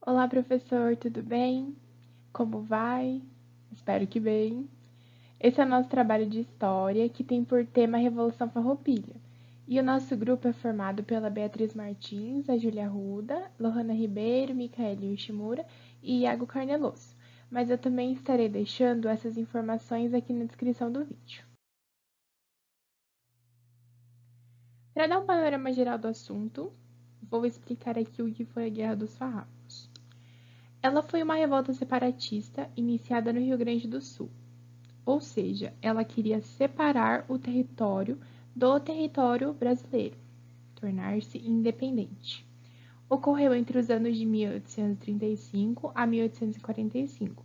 Olá, professor, tudo bem? Como vai? Espero que bem. Esse é o nosso trabalho de história, que tem por tema a Revolução Farroupilha. E o nosso grupo é formado pela Beatriz Martins, a Júlia Arruda, Lohana Ribeiro, Micaele Yoshimura e Iago Carneloso. Mas eu também estarei deixando essas informações aqui na descrição do vídeo. Para dar um panorama geral do assunto, vou explicar aqui o que foi a Guerra dos Farrapos. Ela foi uma revolta separatista iniciada no Rio Grande do Sul, ou seja, ela queria separar o território do território brasileiro, tornar-se independente. Ocorreu entre os anos de 1835 a 1845,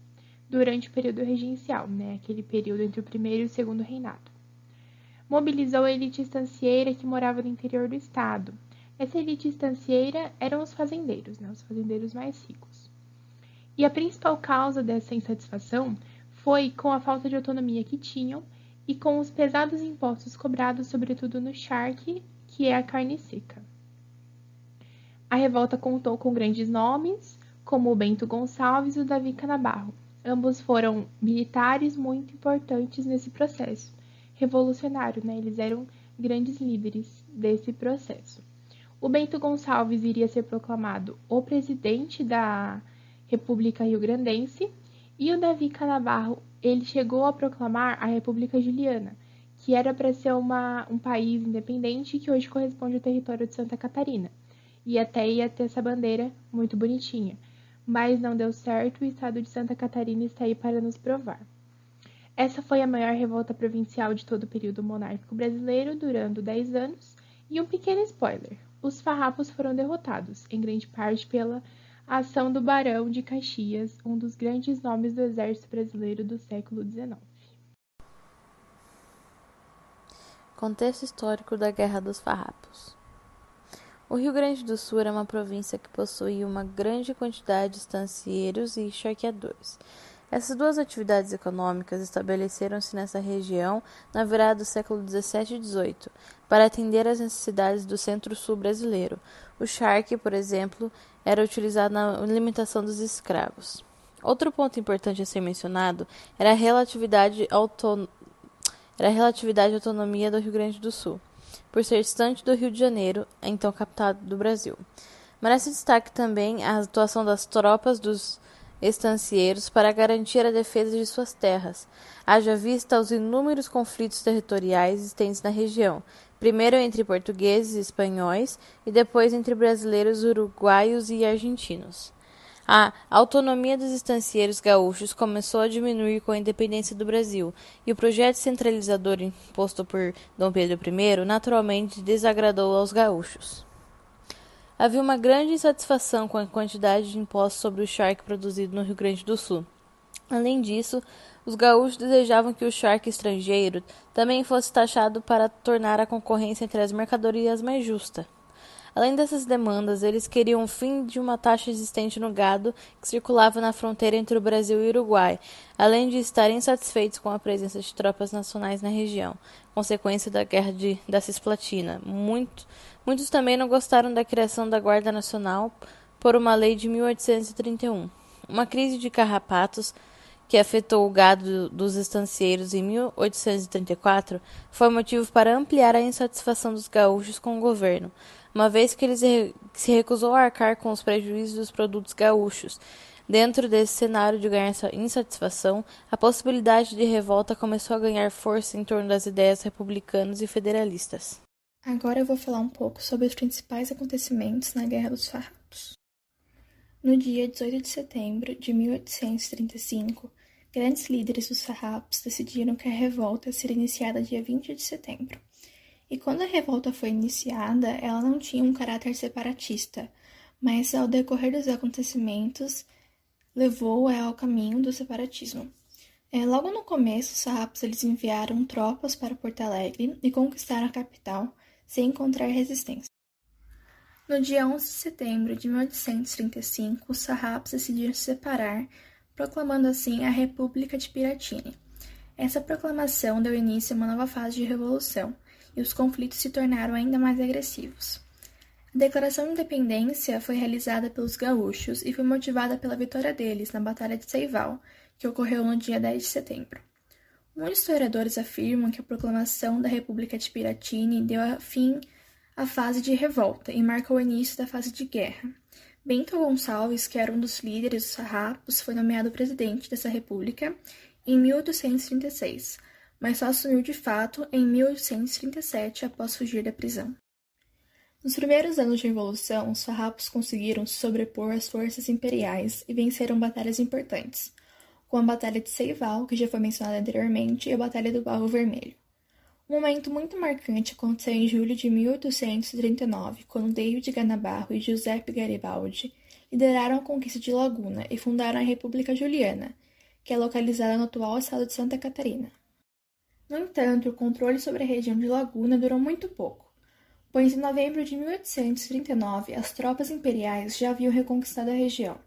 durante o período regencial, aquele período entre o primeiro e o segundo reinado. Mobilizou a elite estancieira que morava no interior do estado. Essa elite estancieira eram os fazendeiros mais ricos. E a principal causa dessa insatisfação foi com a falta de autonomia que tinham e com os pesados impostos cobrados, sobretudo no charque, que é a carne seca. A revolta contou com grandes nomes, como o Bento Gonçalves e o Davi Canabarro. Ambos foram militares muito importantes nesse processo revolucionário, Eles eram grandes líderes desse processo. O Bento Gonçalves iria ser proclamado o presidente da República Rio-Grandense, e o Davi Canabarro, ele chegou a proclamar a República Juliana, que era para ser um país independente que hoje corresponde ao território de Santa Catarina. E até ia ter essa bandeira muito bonitinha. Mas não deu certo, o estado de Santa Catarina está aí para nos provar. Essa foi a maior revolta provincial de todo o período monárquico brasileiro, durando 10 anos. E um pequeno spoiler: os farrapos foram derrotados, em grande parte pela ação do Barão de Caxias, um dos grandes nomes do exército brasileiro do século XIX. Contexto histórico da Guerra dos Farrapos. O Rio Grande do Sul era uma província que possuía uma grande quantidade de estancieiros e charqueadores. Essas duas atividades econômicas estabeleceram-se nessa região na virada do século XVII e XVIII, para atender às necessidades do centro-sul brasileiro. O charque, por exemplo, era utilizado na limitação dos escravos. Outro ponto importante a ser mencionado era a relatividade à autonomia do Rio Grande do Sul, por ser distante do Rio de Janeiro, então capital do Brasil. Merece destaque também a atuação das tropas dos estancieiros para garantir a defesa de suas terras, haja vista os inúmeros conflitos territoriais existentes na região, primeiro entre portugueses e espanhóis e depois entre brasileiros, uruguaios e argentinos. A autonomia dos estancieiros gaúchos começou a diminuir com a independência do Brasil, e o projeto centralizador imposto por Dom Pedro I naturalmente desagradou aos gaúchos. Havia uma grande insatisfação com a quantidade de impostos sobre o charque produzido no Rio Grande do Sul. Além disso, os gaúchos desejavam que o charque estrangeiro também fosse taxado para tornar a concorrência entre as mercadorias mais justa. Além dessas demandas, eles queriam o fim de uma taxa existente no gado que circulava na fronteira entre o Brasil e o Uruguai, além de estarem insatisfeitos com a presença de tropas nacionais na região, consequência da Guerra da Cisplatina. Muitos também não gostaram da criação da Guarda Nacional por uma lei de 1831. Uma crise de carrapatos que afetou o gado dos estancieiros em 1834, foi motivo para ampliar a insatisfação dos gaúchos com o governo, uma vez que ele se recusou a arcar com os prejuízos dos produtos gaúchos. Dentro desse cenário de ganhar insatisfação, a possibilidade de revolta começou a ganhar força em torno das ideias republicanas e federalistas. Agora eu vou falar um pouco sobre os principais acontecimentos na Guerra dos Farrapos. No dia 18 de setembro de 1835, grandes líderes dos farrapos decidiram que a revolta seria iniciada dia 20 de setembro. E quando a revolta foi iniciada, ela não tinha um caráter separatista, mas ao decorrer dos acontecimentos, levou ao caminho do separatismo. Logo no começo, os farrapos eles enviaram tropas para Porto Alegre e conquistaram a capital sem encontrar resistência. No dia 11 de setembro de 1835, os farrapos decidiram se separar, proclamando assim a República de Piratini. Essa proclamação deu início a uma nova fase de revolução, e os conflitos se tornaram ainda mais agressivos. A Declaração de Independência foi realizada pelos gaúchos e foi motivada pela vitória deles na Batalha de Seival, que ocorreu no dia 10 de setembro. Muitos historiadores afirmam que a proclamação da República de Piratini deu fim à fase de revolta e marcou o início da fase de guerra. Bento Gonçalves, que era um dos líderes dos farrapos, foi nomeado presidente dessa república em 1836, mas só assumiu de fato em 1837 após fugir da prisão. Nos primeiros anos de revolução, os farrapos conseguiram se sobrepor às forças imperiais e venceram batalhas importantes, como a Batalha de Seival, que já foi mencionada anteriormente, e a Batalha do Barro Vermelho. Um momento muito marcante aconteceu em julho de 1839, quando David Ganabarro e Giuseppe Garibaldi lideraram a conquista de Laguna e fundaram a República Juliana, que é localizada no atual estado de Santa Catarina. No entanto, o controle sobre a região de Laguna durou muito pouco, pois em novembro de 1839 as tropas imperiais já haviam reconquistado a região.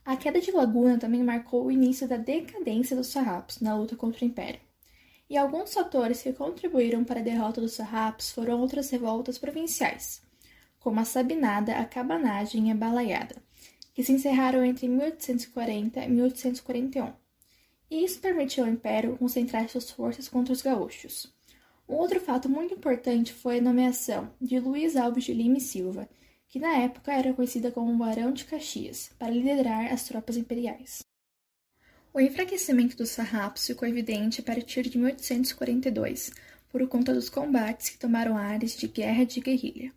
A queda de Laguna também marcou o início da decadência dos farrapos na luta contra o Império. E alguns fatores que contribuíram para a derrota dos farrapos foram outras revoltas provinciais, como a Sabinada, a Cabanagem e a Balaiada, que se encerraram entre 1840 e 1841. E isso permitiu ao Império concentrar suas forças contra os gaúchos. Um outro fato muito importante foi a nomeação de Luiz Alves de Lima e Silva, que na época era conhecida como Barão de Caxias, para liderar as tropas imperiais. O enfraquecimento dos farrapos ficou evidente a partir de 1842, por conta dos combates que tomaram áreas de guerra de guerrilha.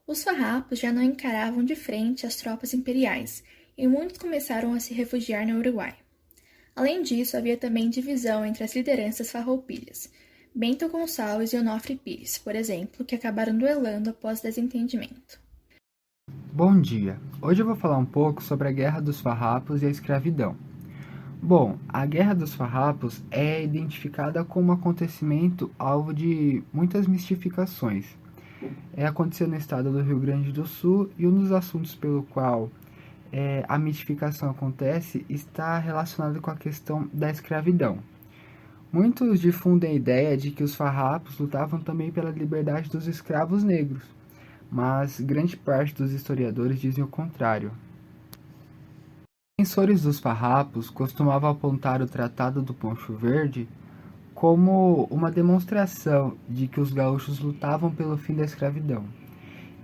Os farrapos já não encaravam de frente as tropas imperiais, e muitos começaram a se refugiar no Uruguai. Além disso, havia também divisão entre as lideranças farroupilhas, Bento Gonçalves e Onofre Pires, por exemplo, que acabaram duelando após desentendimento. Bom dia! Hoje eu vou falar um pouco sobre a Guerra dos Farrapos e a escravidão. Bom, a Guerra dos Farrapos é identificada como um acontecimento alvo de muitas mistificações. Aconteceu no estado do Rio Grande do Sul e um dos assuntos pelo qual a mistificação acontece está relacionado com a questão da escravidão. Muitos difundem a ideia de que os farrapos lutavam também pela liberdade dos escravos negros, mas grande parte dos historiadores dizem o contrário. Os defensores dos farrapos costumavam apontar o Tratado do Poncho Verde como uma demonstração de que os gaúchos lutavam pelo fim da escravidão.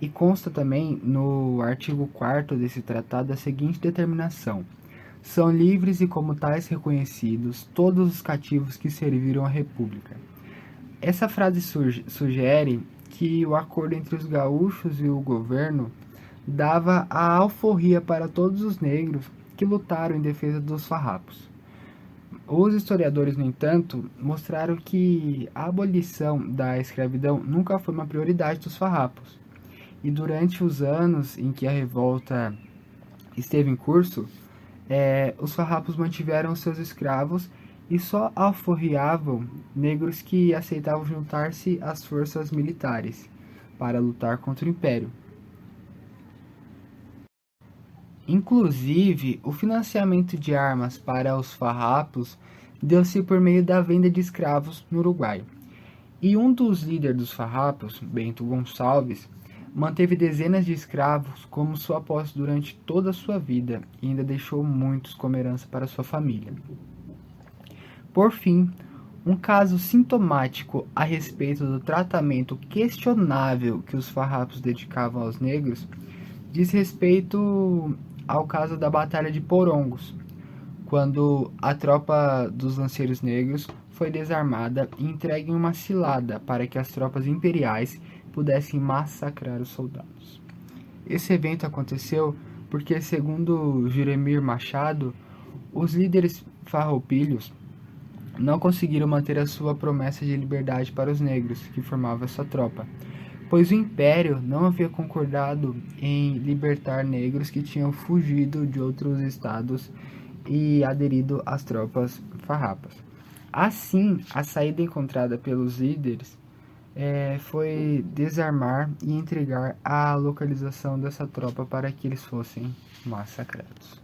E consta também no artigo 4º desse tratado a seguinte determinação: são livres e como tais reconhecidos todos os cativos que serviram à República. Essa frase sugere que o acordo entre os gaúchos e o governo dava a alforria para todos os negros que lutaram em defesa dos farrapos. Os historiadores, no entanto, mostraram que a abolição da escravidão nunca foi uma prioridade dos farrapos. E durante os anos em que a revolta esteve em curso, os farrapos mantiveram seus escravos e só alforriavam negros que aceitavam juntar-se às forças militares para lutar contra o Império. Inclusive, o financiamento de armas para os farrapos deu-se por meio da venda de escravos no Uruguai. E um dos líderes dos farrapos, Bento Gonçalves, manteve dezenas de escravos como sua posse durante toda a sua vida e ainda deixou muitos como herança para sua família. Por fim, um caso sintomático a respeito do tratamento questionável que os farrapos dedicavam aos negros diz respeito ao caso da Batalha de Porongos, quando a tropa dos lanceiros negros foi desarmada e entregue em uma cilada para que as tropas imperiais pudessem massacrar os soldados. Esse evento aconteceu porque, segundo Juremir Machado, os líderes farroupilhos não conseguiram manter a sua promessa de liberdade para os negros que formavam essa tropa, pois o Império não havia concordado em libertar negros que tinham fugido de outros estados e aderido às tropas farrapas. Assim, a saída encontrada pelos líderes foi desarmar e entregar a localização dessa tropa para que eles fossem massacrados.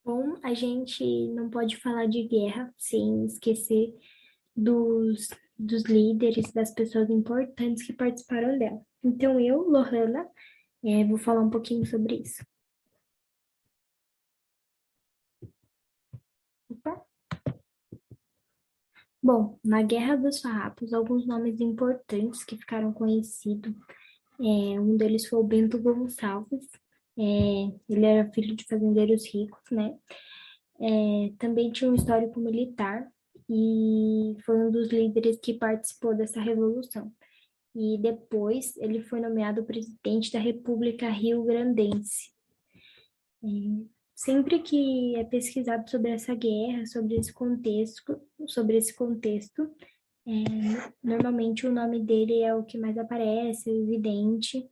Bom, a gente não pode falar de guerra sem esquecer dos dos líderes, das pessoas importantes que participaram dela. Então, eu, Lohana, vou falar um pouquinho sobre isso. Opa. Bom, na Guerra dos Farrapos, alguns nomes importantes que ficaram conhecidos, um deles foi o Bento Gonçalves, ele era filho de fazendeiros ricos, né? Também tinha um histórico militar e foi um dos líderes que participou dessa revolução. E depois ele foi nomeado presidente da República Rio-Grandense. Sempre que é pesquisado sobre essa guerra, sobre esse contexto, normalmente o nome dele é o que mais aparece, é evidente,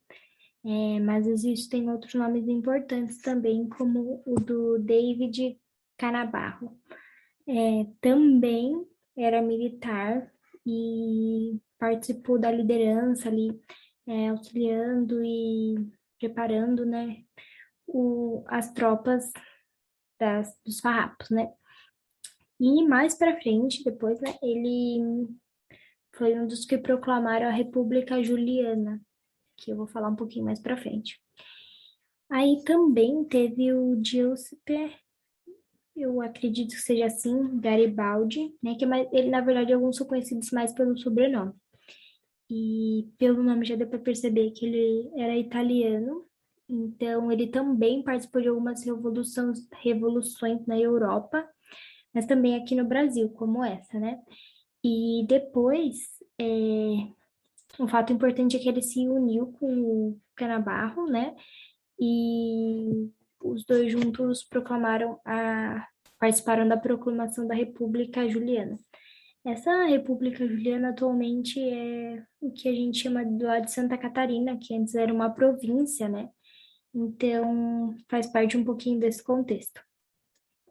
mas existem outros nomes importantes também, como o do David Canabarro. Também era militar e participou da liderança ali, auxiliando e preparando, né, as tropas dos farrapos, né? E mais para frente, depois, né, ele foi um dos que proclamaram a República Juliana, que eu vou falar um pouquinho mais para frente. Aí também teve o Giuseppe, eu acredito que seja assim, Garibaldi, né, ele, na verdade, alguns são conhecidos mais pelo sobrenome. E pelo nome já deu para perceber que ele era italiano, então ele também participou de algumas revoluções na Europa, mas também aqui no Brasil, como essa, né? E depois, um fato importante é que ele se uniu com o Canabarro, né? E os dois juntos participaram da proclamação da República Juliana. Essa República Juliana atualmente é o que a gente chama lá de Santa Catarina, que antes era uma província, né? Então, faz parte um pouquinho desse contexto.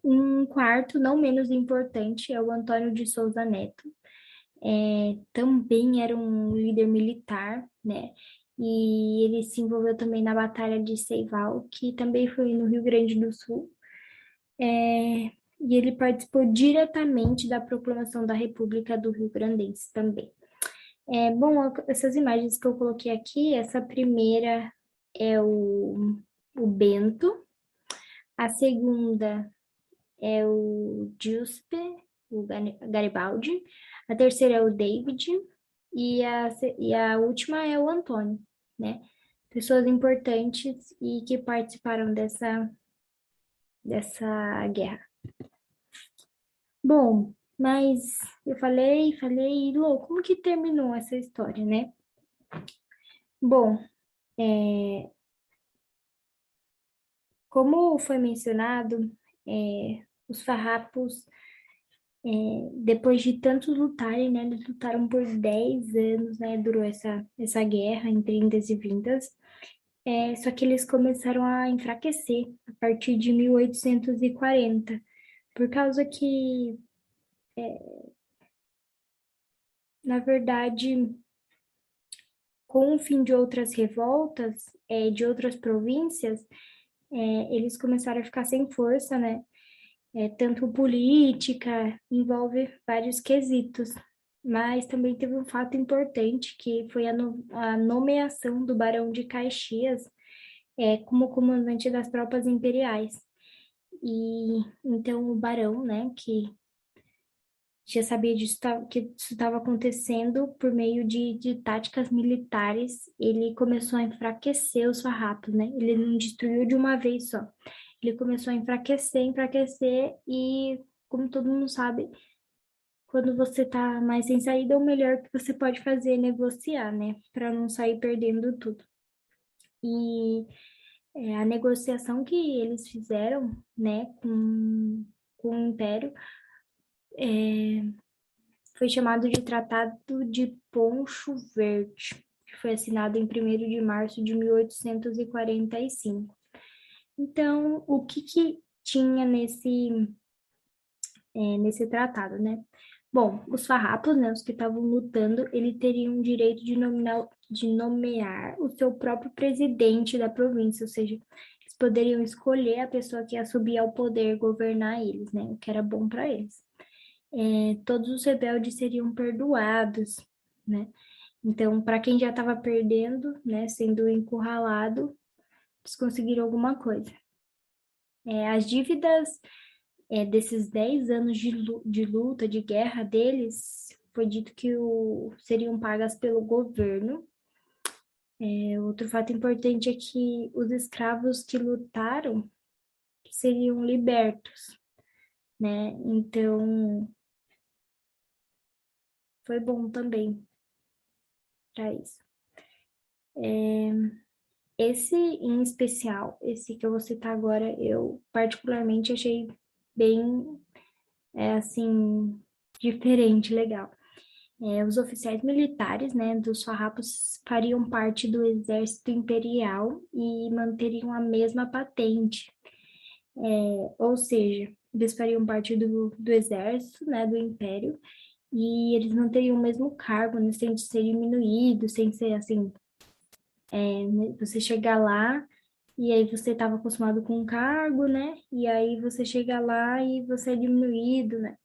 Um quarto, não menos importante, é o Antônio de Souza Neto. Também era um líder militar, né? E ele se envolveu também na Batalha de Seival, que também foi no Rio Grande do Sul. E ele participou diretamente da proclamação da República do Rio Grandense também. Bom, essas imagens que eu coloquei aqui, essa primeira é o Bento, a segunda é o Giuseppe, o Garibaldi, a terceira é o David e a última é o Antônio, né? Pessoas importantes e que participaram dessa guerra. Bom, mas eu falei, e Lô, como que terminou essa história, né? Bom, como foi mencionado, os farrapos, depois de tantos lutarem, né, eles lutaram por 10 anos, né, durou essa guerra entre indas e vindas, só que eles começaram a enfraquecer a partir de 1840, por causa que, na verdade, com o fim de outras revoltas, de outras províncias, eles começaram a ficar sem força, né? Tanto política, envolve vários quesitos, mas também teve um fato importante, que foi a nomeação do Barão de Caxias como comandante das tropas imperiais. E então o barão, né, que já sabia disso, que isso estava acontecendo por meio de táticas militares, ele começou a enfraquecer os farrapos, né? Ele não destruiu de uma vez só. Ele começou a enfraquecer e, como todo mundo sabe, quando você tá mais sem saída, o melhor que você pode fazer é negociar, né? Para não sair perdendo tudo. E a negociação que eles fizeram, né, com o Império, foi chamado de Tratado de Poncho Verde, que foi assinado em 1º de março de 1845. Então, o que tinha nesse tratado, né? Bom, os farrapos, né, os que estavam lutando, eles teriam o direito de nomear o seu próprio presidente da província, ou seja, eles poderiam escolher a pessoa que ia subir ao poder, governar eles, né, o que era bom para eles. todos os rebeldes seriam perdoados, né? Então, para quem já estava perdendo, né, sendo encurralado, eles conseguiram alguma coisa. As dívidas desses 10 anos de luta, de guerra deles, foi dito que seriam pagas pelo governo. Outro fato importante é que os escravos que lutaram seriam libertos, né? Então, foi bom também para isso. Esse em especial, esse que eu vou citar agora, eu particularmente achei bem, assim, diferente, legal. Os oficiais militares, né, dos farrapos fariam parte do exército imperial e manteriam a mesma patente. Ou seja, eles fariam parte do exército, né, do império, e eles manteriam o mesmo cargo, né, sem ser diminuído, sem ser assim, você chegar lá e aí você estava acostumado com um cargo, né, e aí você chega lá e você é diminuído, né.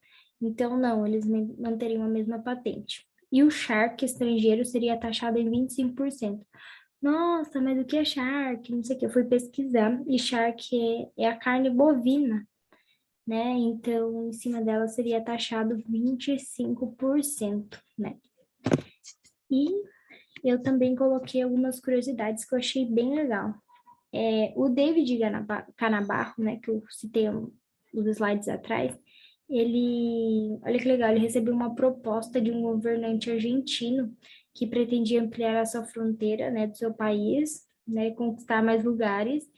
Então, não, eles manteriam a mesma patente. E o charque estrangeiro seria taxado em 25%. Nossa, mas o que é charque? Não sei o que. Eu fui pesquisar e charque é a carne bovina, né? Então, em cima dela seria taxado 25%, né? E eu também coloquei algumas curiosidades que eu achei bem legal. O David Canabarro, né, que eu citei os slides atrás, olha que legal, ele recebeu uma proposta de um governante argentino que pretendia ampliar a sua fronteira, né, do seu país, né, conquistar mais lugares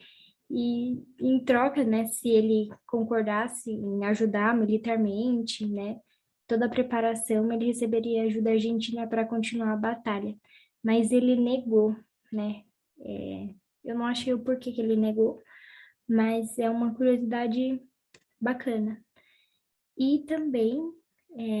e em troca, né, se ele concordasse em ajudar militarmente, né, toda a preparação, ele receberia ajuda argentina para continuar a batalha. Mas ele negou, né? Eu não achei o porquê que ele negou, mas é uma curiosidade bacana. E também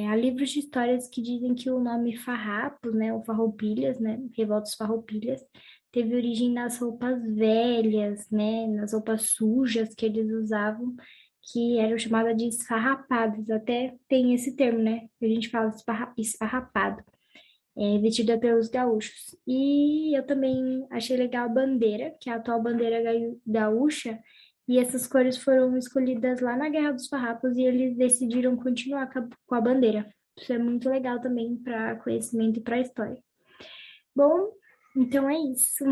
há livros de histórias que dizem que o nome Farrapos, né, ou Farroupilhas, né, Revoltas Farroupilhas, teve origem nas roupas velhas, né, nas roupas sujas que eles usavam, que eram chamadas de esfarrapadas. Até tem esse termo, né, que a gente fala esfarrapado, vestida pelos gaúchos. E eu também achei legal a bandeira, que é a atual bandeira gaúcha, e essas cores foram escolhidas lá na Guerra dos Farrapos e eles decidiram continuar com a bandeira. Isso é muito legal também para conhecimento e para história. Bom, então é isso.